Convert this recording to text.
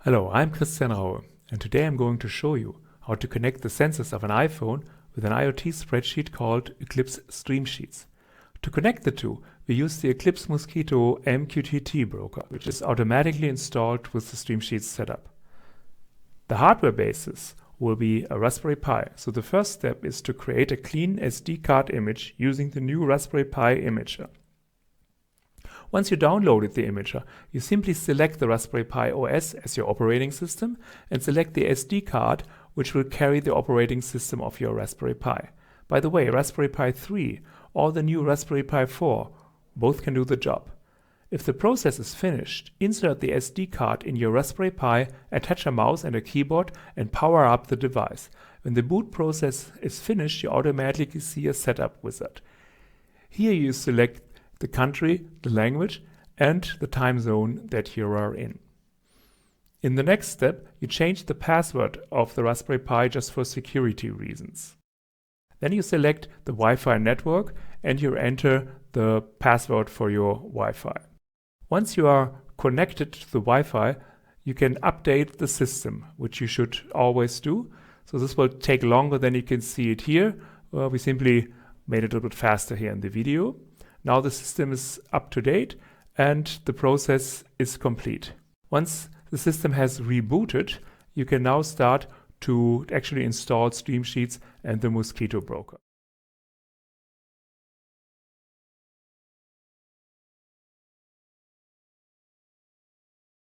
Hello, I'm Christian Raue, and today I'm going to show you how to connect the sensors of an iPhone with an IoT spreadsheet called Eclipse Stream Sheets. To connect the two, we use the Eclipse Mosquito MQTT broker, which is automatically installed with the Stream Sheets setup. The hardware basis will be a Raspberry Pi, so the first step is to create a clean SD card image using the new Raspberry Pi Imager. Once you downloaded the imager, you simply select the Raspberry Pi OS as your operating system and select the SD card, which will carry the operating system of your Raspberry Pi. By the way, Raspberry Pi 3 or the new Raspberry Pi 4 both can do the job. If the process is finished, insert the SD card in your Raspberry Pi, attach a mouse and a keyboard, and power up the device. When the boot process is finished, you automatically see a setup wizard. Here you select the country, the language, and the time zone that you are in. In the next step, you change the password of the Raspberry Pi just for security reasons. Then you select the Wi-Fi network and you enter the password for your Wi-Fi. Once you are connected to the Wi-Fi, you can update the system, which you should always do. So this will take longer than you can see it here. We simply made it a little bit faster here in the video. Now the system is up to date and the process is complete. Once the system has rebooted, you can now start to actually install Stream Sheets and the Mosquito broker.